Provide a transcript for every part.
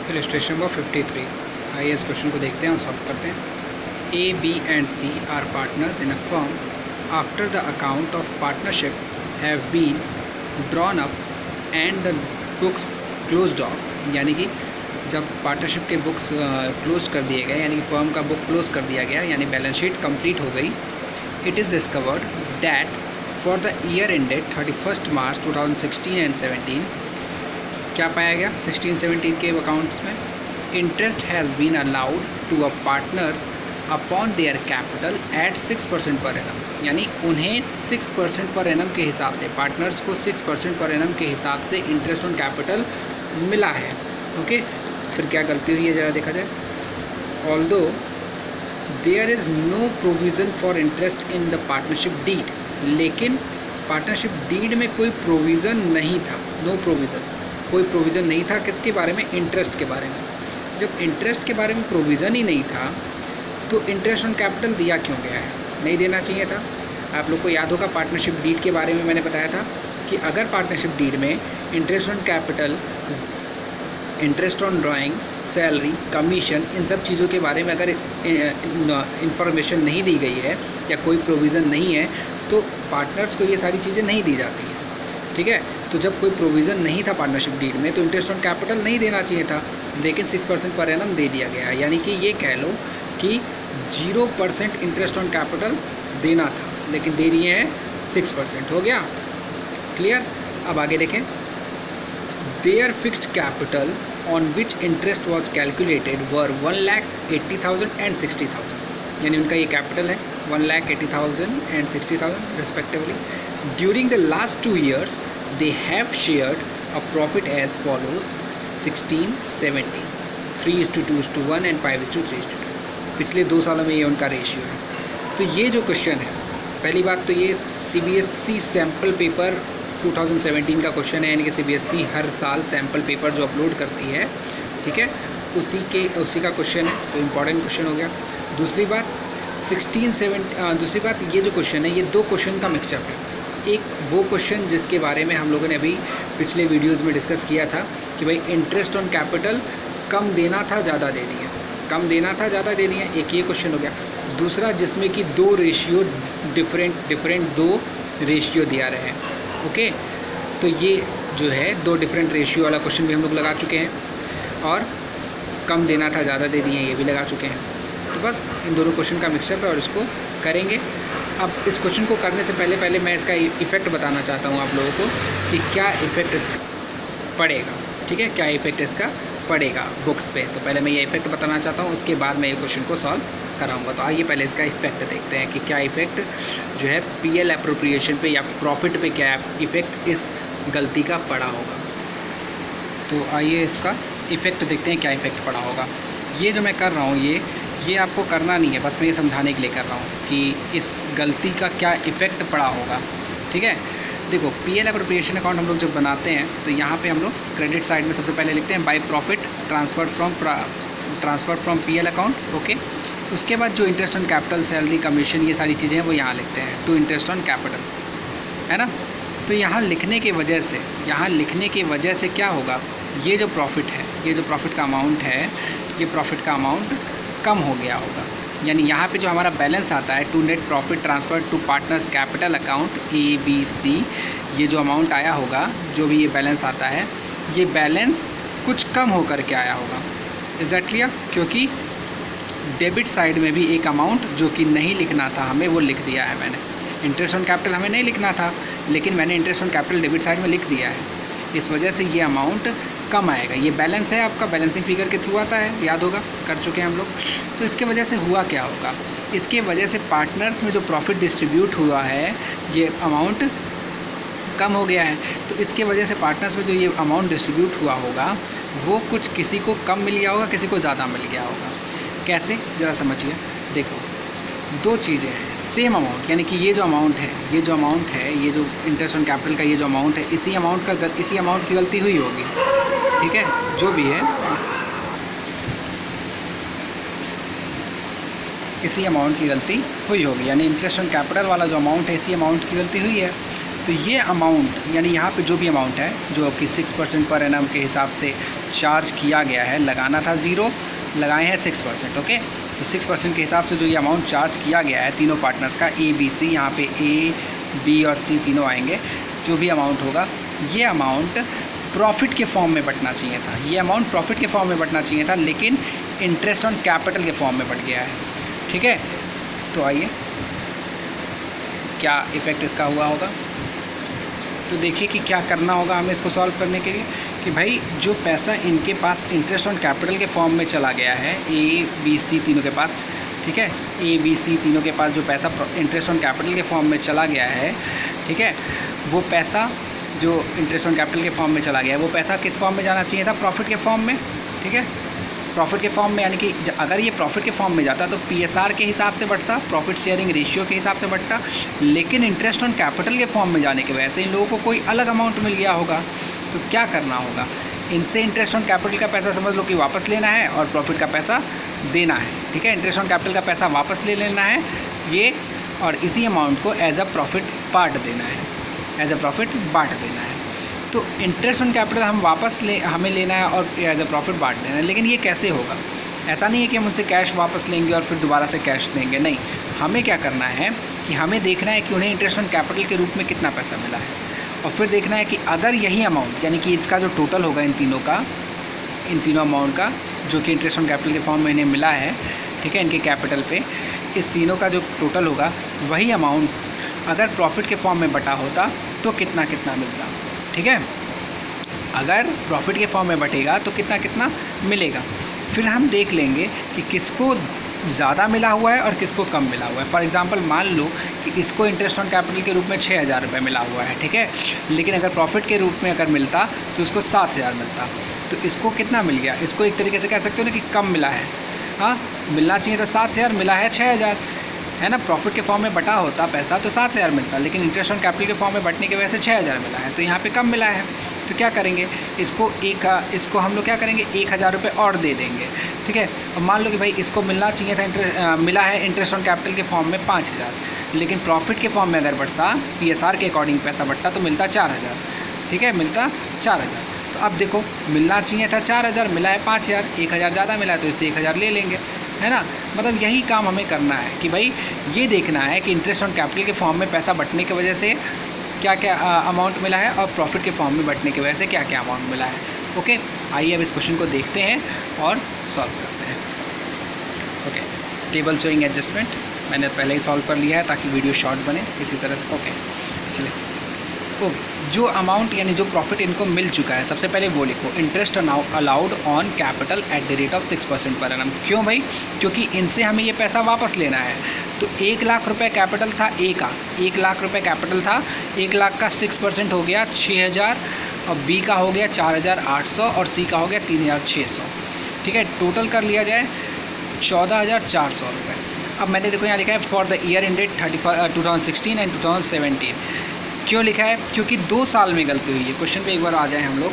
Illustration number 53। आइए इस question को देखते हैं और सॉल्व करते हैं। A, B and C are partners in a firm. After the account of partnership have been drawn up and the books closed off, यानी कि जब पार्टनरशिप के बुक्स क्लोज कर दिए गए, यानी कि फर्म का बुक क्लोज कर दिया गया, यानी बैलेंस शीट कंप्लीट हो गई, it is discovered that for the year ended 31 March 2016 and 17 क्या पाया गया 16-17 के अकाउंट्स में interest has been allowed to a partners upon their capital at 6% per annum, यानी उन्हें 6% पर एनम के हिसाब से, पार्टनर्स को 6% पर एनम के हिसाब से इंटरेस्ट ऑन कैपिटल मिला है। ओके, फिर क्या गलती हुई है ज़रा देखा जाए। Although there is no provision for interest in the partnership deed, लेकिन पार्टनरशिप डीड में कोई प्रोविज़न नहीं था, नो प्रोविज़न, कोई प्रोविज़न नहीं था किसके बारे में, इंटरेस्ट के बारे में। जब इंटरेस्ट के बारे में प्रोविज़न ही नहीं था तो इंटरेस्ट ऑन कैपिटल दिया क्यों गया है, नहीं देना चाहिए था। आप लोग को याद होगा पार्टनरशिप डीड के बारे में मैंने बताया था कि अगर पार्टनरशिप डीड में interest on capital, interest on drawing, salary, commission, इन सब चीज़ों के बारे में अगर इंफॉर्मेशन नहीं दी गई है या कोई प्रोविज़न नहीं है तो पार्टनर्स को ये सारी चीज़ें नहीं दी जाती हैं। ठीक है, तो जब कोई प्रोविज़न नहीं था पार्टनरशिप डीड में तो इंटरेस्ट ऑन कैपिटल नहीं देना चाहिए था, लेकिन 6% पर एनम दे दिया गया, यानी कि ये कह लो कि 0% इंटरेस्ट ऑन कैपिटल देना था, लेकिन दे दिए हैं 6%। हो गया क्लियर। अब आगे देखें। Their fixed capital on which interest was calculated were 1,80,000 and 60,000, यानी उनका ये कैपिटल है 1,80,000 and 60,000 respectively. During the last 2 years they have shared a profit as follows: 16-70, 3:2:1 and 5:3:2। पिछले 2 सालों में ये उनका रेशियो है। तो ये जो क्वेश्चन है, पहली बात तो ये CBSE सैम्पल पेपर 2017 का क्वेश्चन है, यानी कि CBSE हर साल सैम्पल पेपर जो अपलोड करती है, ठीक है, उसी का क्वेश्चन है, तो इम्पॉर्टेंट क्वेश्चन हो गया। दूसरी बात दूसरी बात ये जो क्वेश्चन है ये 2 क्वेश्चन का मिक्सचर है। एक वो क्वेश्चन जिसके बारे में हम लोगों ने अभी पिछले वीडियोस में डिस्कस किया था कि भाई इंटरेस्ट ऑन कैपिटल कम देना था ज़्यादा दे दिया, कम देना था ज़्यादा दे दिया, एक ये क्वेश्चन हो गया। दूसरा जिसमें कि 2 रेशियो डिफरेंट 2 रेशियो दिया रहे हैं। ओके, तो ये जो है 2 डिफरेंट रेशियो वाला क्वेश्चन भी हम लोग लगा चुके हैं, और कम देना था ज़्यादा दे दिए ये भी लगा चुके हैं। तो बस इन दोनों क्वेश्चन का मिक्सअप है और इसको करेंगे। अब इस क्वेश्चन को करने से पहले मैं इसका इफ़ेक्ट बताना चाहता हूँ आप लोगों को कि क्या इफ़ेक्ट इसका पड़ेगा। ठीक है, क्या इफ़ेक्ट इसका पड़ेगा बुक्स पे, तो पहले मैं ये इफ़ेक्ट बताना चाहता हूँ, उसके बाद मैं ये क्वेश्चन को सॉल्व कराऊंगा। तो आइए पहले इसका इफ़ेक्ट देखते हैं कि क्या इफ़ेक्ट जो है PL एप्रोप्रिएशन पे या प्रॉफिट पे क्या इफ़ेक्ट इस गलती का पड़ा होगा। तो आइए इसका इफ़ेक्ट देखते हैं क्या इफ़ेक्ट पड़ा होगा। ये जो मैं कर रहा हूँ ये आपको करना नहीं है, बस मैं ये समझाने के लिए कर रहा हूँ कि इस गलती का क्या इफ़ेक्ट पड़ा होगा। ठीक है, देखो PL एप्रोप्रिएशन अकाउंट हम लोग जब बनाते हैं तो यहाँ पे हम लोग क्रेडिट साइड में सबसे पहले लिखते हैं by profit transfer from PL account. Okay, उसके बाद जो interest on capital, salary, commission, ये सारी चीज़ें हैं वो यहाँ लिखते हैं टू इंटरेस्ट ऑन कैपिटल, है ना। तो यहाँ लिखने की वजह से क्या होगा, ये जो प्रॉफिट है, ये जो प्रॉफिट का अमाउंट है, ये प्रॉफिट का अमाउंट कम हो गया होगा। यानी यहाँ पे जो हमारा बैलेंस आता है to net profit transfer to partners capital account ABC, ये जो अमाउंट आया होगा, जो भी ये बैलेंस आता है, ये बैलेंस कुछ कम होकर के आया होगा। Is that clear? क्योंकि डेबिट साइड में भी एक अमाउंट जो कि नहीं लिखना था हमें, वो लिख दिया है मैंने। इंटरेस्ट ऑन कैपिटल हमें नहीं लिखना था, लेकिन मैंने interest on capital debit side में लिख दिया है। इस वजह से ये अमाउंट कम आएगा। ये बैलेंस है आपका, बैलेंसिंग फिगर के थ्रू आता है, याद होगा, कर चुके हैं हम लोग। तो इसके वजह से हुआ क्या होगा, इसके वजह से पार्टनर्स में जो प्रॉफिट डिस्ट्रीब्यूट हुआ है ये अमाउंट कम हो गया है। तो इसके वजह से पार्टनर्स में जो ये अमाउंट डिस्ट्रीब्यूट हुआ होगा वो कुछ किसी को कम मिल गया होगा, किसी को ज़्यादा मिल गया होगा। कैसे, ज़रा समझिए। देखो 2 चीज़ें हैं, सेम अमाउंट, यानी कि ये जो अमाउंट है, ये जो इंटरेस्ट ऑन कैपिटल का ये जो अमाउंट है, इसी अमाउंट की गलती हुई होगी। ठीक है, जो भी है इसी अमाउंट की गलती हुई होगी, यानी इंटरेस्ट ऑन कैपिटल वाला जो अमाउंट है इसी अमाउंट की गलती हुई है। तो तो ये अमाउंट यानी यहाँ पे जो भी अमाउंट है जो कि 6% पर एनम के हिसाब से चार्ज किया गया है, लगाना था 0, लगाए हैं 6%। ओके, तो 6% के हिसाब से जो ये अमाउंट चार्ज किया गया है तीनों पार्टनर्स का, ए बी सी, यहाँ पे ए बी और सी तीनों आएंगे, जो भी अमाउंट होगा ये अमाउंट प्रॉफिट के फॉर्म में बटना चाहिए था। ये अमाउंट प्रॉफिट के फॉर्म में बटना चाहिए था, लेकिन इंटरेस्ट ऑन कैपिटल के फॉर्म में बट गया है। ठीक है, तो आइए क्या इफ़ेक्ट इसका हुआ होगा। तो देखिए कि क्या करना होगा हमें इसको सॉल्व करने के लिए कि भाई जो पैसा इनके पास इंटरेस्ट ऑन कैपिटल के फॉर्म में चला गया है, ए बी सी तीनों के पास, ठीक है, ए बी सी तीनों के पास जो पैसा इंटरेस्ट ऑन कैपिटल के फॉर्म में चला गया है, ठीक है, वो पैसा जो इंटरेस्ट ऑन कैपिटल के फॉर्म में चला गया है वो पैसा किस फॉर्म में जाना चाहिए था? प्रॉफिट के फॉर्म में। ठीक है, प्रॉफिट के फॉर्म में, यानी कि अगर ये प्रॉफिट के फॉर्म में जाता तो पीएसआर के हिसाब से बढ़ता, प्रॉफिट शेयरिंग रेशियो के हिसाब से बढ़ता, लेकिन इंटरेस्ट ऑन कैपिटल के फॉर्म में जाने की वजह से इन लोगों को कोई अलग अमाउंट मिल गया होगा। तो क्या करना होगा, इनसे इंटरेस्ट ऑन कैपिटल का पैसा समझ लो कि वापस लेना है और प्रॉफिट का पैसा देना है। ठीक है, इंटरेस्ट ऑन कैपिटल का पैसा वापस ले लेना है ये, और इसी अमाउंट को एज अ प्रॉफिट बांट देना है, एज अ प्रॉफिट बांट देना है। तो इंटरेस्ट ऑन कैपिटल हम वापस हमें लेना है और एज अ प्रॉफिट बांट देना है। लेकिन ये कैसे होगा? ऐसा नहीं है कि हम उनसे कैश वापस लेंगे और फिर दोबारा से कैश देंगे, नहीं। हमें क्या करना है कि हमें देखना है कि उन्हें इंटरेस्ट ऑन कैपिटल के रूप में कितना पैसा मिला है, और फिर देखना है कि अगर यही अमाउंट, यानी कि इसका जो टोटल होगा इन तीनों अमाउंट का जो कि इंटरेस्ट ऑन कैपिटल के फॉर्म में इन्हें मिला है, ठीक है, इनके कैपिटल पे, इस तीनों का जो टोटल होगा वही अमाउंट अगर प्रॉफिट के फॉर्म में बटा होता तो कितना कितना मिलता। ठीक है, अगर प्रॉफिट के फॉर्म में बटेगा तो कितना कितना मिलेगा। फिर हम देख लेंगे कि किसको ज़्यादा मिला हुआ है और किसको कम मिला हुआ है। फॉर एग्जांपल मान लो कि इसको इंटरेस्ट ऑन कैपिटल के रूप में 6,000 रुपये मिला हुआ है, ठीक है, लेकिन अगर प्रॉफिट के रूप में अगर मिलता तो इसको 7,000 मिलता। तो इसको कितना मिल गया? इसको एक तरीके से कह सकते हो ना कि कम मिला है। हाँ, मिलना चाहिए था 7,000, मिला है 6,000, है ना। प्रॉफिट के फॉर्म में बटा होता पैसा तो 7,000 मिलता, लेकिन इंटरेस्ट ऑन कैपिटल के फॉर्म में बटने की वजह से 6,000 मिला है, तो यहाँ पे कम मिला है। तो क्या करेंगे, इसको हम लोग क्या करेंगे, 1,000 रुपये और दे देंगे। ठीक है, और मान लो कि भाई इसको मिलना चाहिए था मिला है इंटरेस्ट ऑन कैपिटल के फॉर्म में 5,000, लेकिन प्रॉफिट के फॉर्म में अगर बढ़ता, पीएसआर के अकॉर्डिंग पैसा बढ़ता तो मिलता 4,000। ठीक है, मिलता 4,000। तो अब देखो, मिलना चाहिए था 4,000, मिला है 5,000, 1,000 ज़्यादा मिला है तो इससे 1,000 ले लेंगे, है ना। मतलब यही काम हमें करना है कि भाई ये देखना है कि इंटरेस्ट ऑन कैपिटल के फॉर्म में पैसा बढ़ने की वजह से क्या क्या अमाउंट मिला है और प्रॉफिट के फॉर्म में बढ़ने की वजह से क्या क्या अमाउंट मिला है। ओके, आइए अब इस क्वेश्चन को देखते हैं और सॉल्व करते हैं। ओके, टेबल शोइंग एडजस्टमेंट मैंने पहले ही सॉल्व कर लिया है ताकि वीडियो शॉर्ट बने इसी तरह से। ओके, चलिए, ओके, जो अमाउंट यानी जो प्रॉफिट इनको मिल चुका है, सबसे पहले वो लिखो, interest allowed on capital at the rate of 6% per annum. क्यों भाई? क्योंकि इनसे हमें ये पैसा वापस लेना है। तो 1,00,000 रुपये कैपिटल था ए का, 1,00,000 रुपये कैपिटल था, 1,00,000 का 6% हो गया 6,000, और बी का हो गया 4,800 और सी का हो गया 3,600। ठीक है, टोटल कर लिया जाए 14,400 रुपये। अब मैंने देखो यहाँ लिखा है for the year ended 2016 and 2017। क्यों लिखा है? क्योंकि 2 साल में गलती हुई है। क्वेश्चन पे एक बार आ जाए हम लोग,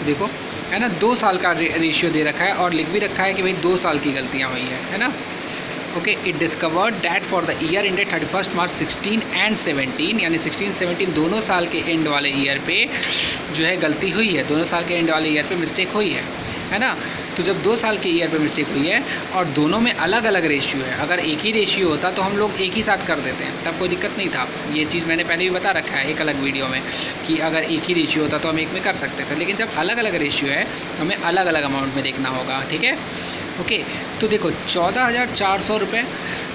देखो, है ना, 2 साल का रेशियो दे रखा है और लिख भी रखा है कि भाई 2 साल की गलतियाँ हुई है ना। Okay, it discovered that for the year ended 31 March 16 and 17, यानी 16-17 दोनों साल के एंड वाले ईयर पे जो है गलती हुई है, दोनों साल के एंड वाले ईयर पे मिस्टेक हुई है ना। तो जब 2 साल के ईयर पे मिस्टेक हुई है और दोनों में अलग अलग रेशियो है, अगर एक ही रेशियो होता तो हम लोग एक ही साथ कर देते हैं, तब कोई दिक्कत नहीं था। ये चीज़ मैंने पहले भी बता रखा है एक अलग वीडियो में कि अगर एक ही रेशियो होता तो हम एक में कर सकते थे, लेकिन जब अलग अलग रेशियो है तो हमें अलग अलग अमाउंट में देखना होगा। ठीक है, ओके, तो देखो 14,400 रुपये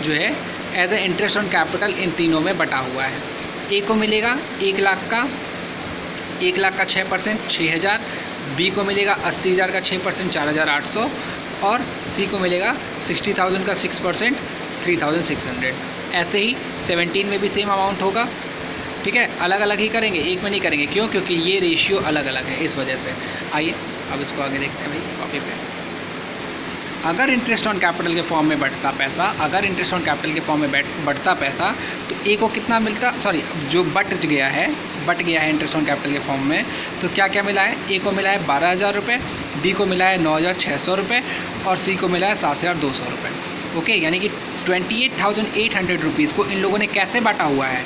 जो है as a interest on capital इन तीनों में बटा हुआ है। ए को मिलेगा 1,00,000 का 6% 6,000, बी को मिलेगा 80,000 का 6% 4,800, और सी को मिलेगा 60,000 का 6% 3,600। ऐसे ही 17 में भी सेम अमाउंट होगा। ठीक है, अलग अलग ही करेंगे, एक में नहीं करेंगे। क्यों? क्योंकि ये रेशियो अलग अलग है, इस वजह से। आइए अब इसको आगे देखते हैं भाई कॉपी पे। अगर इंटरेस्ट ऑन कैपिटल के फॉर्म में बढ़ता पैसा, अगर इंटरेस्ट ऑन कैपिटल के फॉर्म में बढ़ता पैसा तो ए को कितना मिलता, सॉरी जो बट गया है इंटरेस्ट ऑन कैपिटल के फॉर्म में, तो क्या क्या मिला है? ए को मिला है 12,000 रुपये, बी को मिला है 9,600 रुपये और सी को मिला है 7,200 रुपये। ओके, यानी कि 28,800 रुपीज़ को इन लोगों ने कैसे बांटा हुआ है?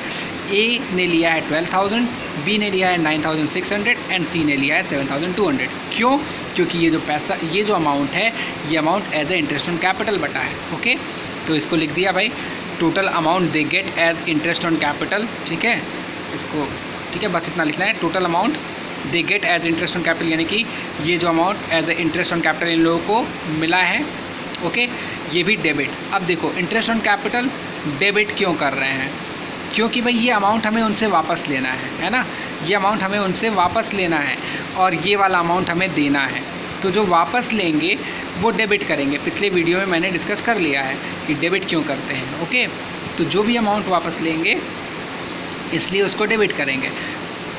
ए ने लिया है 12,000, बी ने लिया है 9,600 एंड सी ने लिया है 7,200। क्यों? क्योंकि ये जो पैसा, ये जो अमाउंट है, ये amount as a interest on capital बटा है। ओके, तो इसको लिख दिया भाई, total amount they get as interest on capital. ठीक है, इसको ठीक है, बस इतना लिखना है, total amount they get as interest on capital, यानी कि ये जो amount as a interest on capital इन लोगों को मिला है। ओके, ये भी डेबिट। अब देखो, इंटरेस्ट ऑन कैपिटल डेबिट क्यों कर रहे हैं? क्योंकि भाई ये अमाउंट हमें उनसे वापस लेना है ना, ये अमाउंट हमें उनसे वापस लेना है और ये वाला अमाउंट हमें देना है। तो जो वापस लेंगे वो डेबिट करेंगे। पिछले वीडियो में मैंने डिस्कस कर लिया है कि डेबिट क्यों करते हैं। ओके, तो जो भी अमाउंट वापस लेंगे इसलिए उसको डेबिट करेंगे।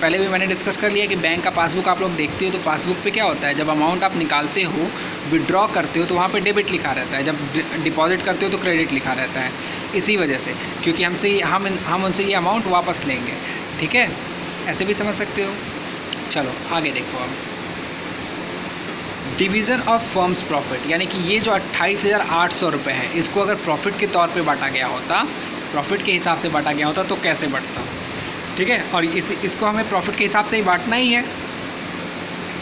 पहले भी मैंने डिस्कस कर लिया कि बैंक का पासबुक आप लोग देखते हो तो पासबुक पे क्या होता है, जब अमाउंट आप निकालते हो, विड्रॉ करते हो तो वहाँ पे डेबिट लिखा रहता है, जब डिपॉजिट करते हो तो क्रेडिट लिखा रहता है। इसी वजह से, क्योंकि हम उनसे ये अमाउंट वापस लेंगे। ठीक है, ऐसे भी समझ सकते हो। चलो आगे देखो। अब डिवीज़न ऑफ फर्म्स प्रॉफिट, यानी कि ये जो 28,800 रुपये है, इसको अगर प्रॉफिट के तौर पे बांटा गया होता, प्रॉफिट के हिसाब से बांटा गया होता तो कैसे बढ़ता? ठीक है, और इसको हमें प्रॉफिट के हिसाब से ही बांटना ही है,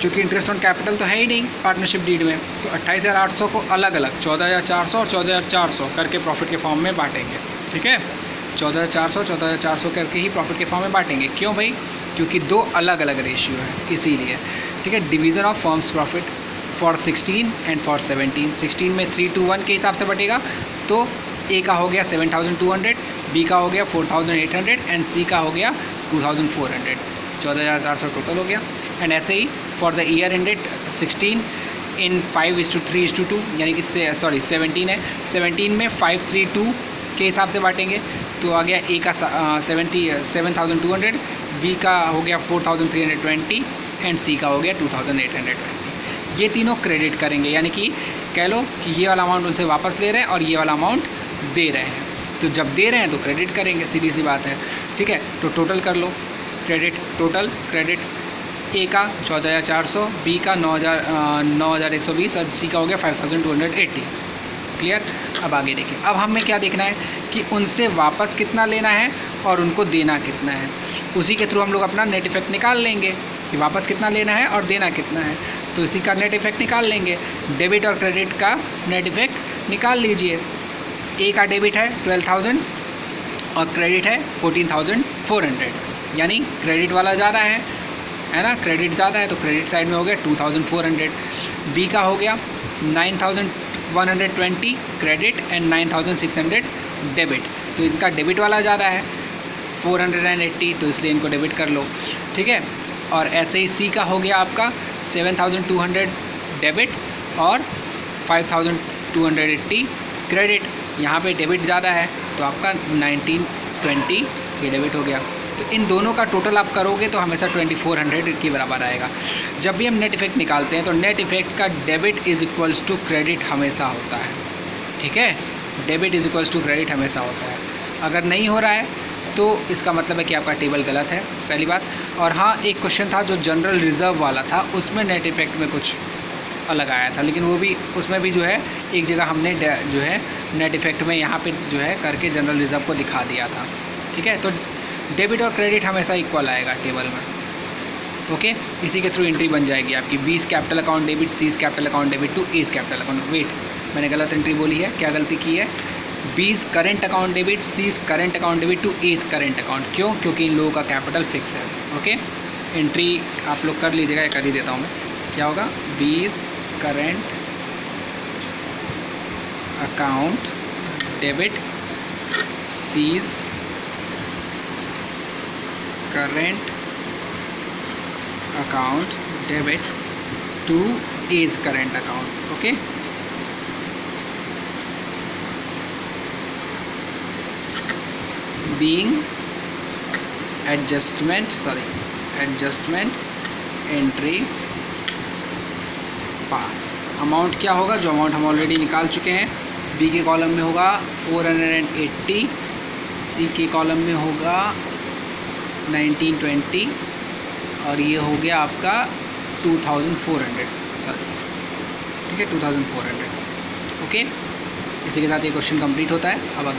क्योंकि इंटरेस्ट ऑन कैपिटल तो है ही नहीं पार्टनरशिप डीड में। तो 28,800 को अलग अलग 14,400 और 14,400 करके प्रॉफिट के फॉर्म में बांटेंगे। ठीक है, 14,400 करके ही प्रॉफिट के फॉर्म में बांटेंगे। क्यों भाई? क्योंकि दो अलग अलग रेशियो है, इसीलिए। ठीक है, division of firms profit for 16 and for 17। 16 में 3:1 के हिसाब से बटेगा, तो ए का हो गया 7,200, बी का हो गया 4,800 एंड सी का हो गया 2,400। 14,400 टोटल हो गया। एंड ऐसे ही फॉर द ईयर एंडेड 16 इन 5:3:2, यानी कि 17 है, 17 में 5:3:2 के हिसाब से बांटेंगे, तो आ गया ए का 7,200, बी का हो गया 4,320 एंड सी का हो गया 2,820। ये तीनों क्रेडिट करेंगे, यानी कि कह लो कि ये वाला अमाउंट उनसे वापस ले रहे हैं और ये वाला अमाउंट दे रहे हैं। तो जब दे रहे हैं तो क्रेडिट करेंगे, सीधी सी बात है। ठीक है, तो टोटल कर लो, क्रेडिट, टोटल क्रेडिट ए का 14,400, बी का 9,120 और सी का हो गया 5,280। क्लियर? अब आगे देखिए, अब हमें क्या देखना है कि उनसे वापस कितना लेना है और उनको देना कितना है। उसी के थ्रू हम लोग अपना नेट इफेक्ट निकाल लेंगे कि वापस कितना लेना है और देना कितना है, तो इसी का नेट इफेक्ट निकाल लेंगे। डेबिट और क्रेडिट का नेट इफेक्ट निकाल लीजिए। ए का डेबिट है 12,000 और क्रेडिट है 14,400, यानी क्रेडिट वाला ज़्यादा है ना, क्रेडिट ज़्यादा है तो क्रेडिट साइड में हो गया 2,400। बी का हो गया 9,120 क्रेडिट एंड 9,600 डेबिट, तो इनका डेबिट वाला ज़्यादा है 480, तो इसलिए इनको डेबिट कर लो। ठीक है, और ऐसे ही सी का हो गया आपका 7,200 डेबिट और 5,280 क्रेडिट। यहाँ पे डेबिट ज़्यादा है तो आपका 1920 ये डेबिट हो गया। तो इन दोनों का टोटल आप करोगे तो हमेशा 2,400 के बराबर आएगा। जब भी हम नेट इफेक्ट निकालते हैं तो नेट इफेक्ट का debit is equals to credit हमेशा होता है। ठीक है, debit is equals to credit हमेशा होता है। अगर नहीं हो रहा है तो इसका मतलब है कि आपका टेबल गलत है, पहली बात। और हाँ, एक क्वेश्चन था जो जनरल रिजर्व वाला था, उसमें नेट इफेक्ट में कुछ अलग आया था, लेकिन वो भी, उसमें भी जो है एक जगह हमने जो है नेट इफेक्ट में यहाँ पे जो है करके जनरल रिजर्व को दिखा दिया था। ठीक है, तो डेबिट और क्रेडिट हमेशा इक्वल आएगा टेबल में। ओके, इसी के थ्रू एंट्री बन जाएगी आपकी B's capital account debit, C's capital account debit to A's capital account. Wait, मैंने गलत एंट्री बोली है, क्या गलती की है? B's current account debit, C's current account debit to A's current account. क्यों? क्योंकि इन लोगों का कैपिटल फिक्स है। ओके, एंट्री आप लोग कर लीजिएगा, कर ही देता हूँ मैं। क्या होगा? B's current account debit, C's current account debit to A's current account. Okay, being adjustment entry पास। अमाउंट क्या होगा? जो अमाउंट हम ऑलरेडी निकाल चुके हैं। बी के कॉलम में होगा 480, सी के कॉलम में होगा 1920 और ये हो गया आपका 2,400। ठीक है, 2,400। ओके, इसी के साथ ये क्वेश्चन कंप्लीट होता है। अब अगला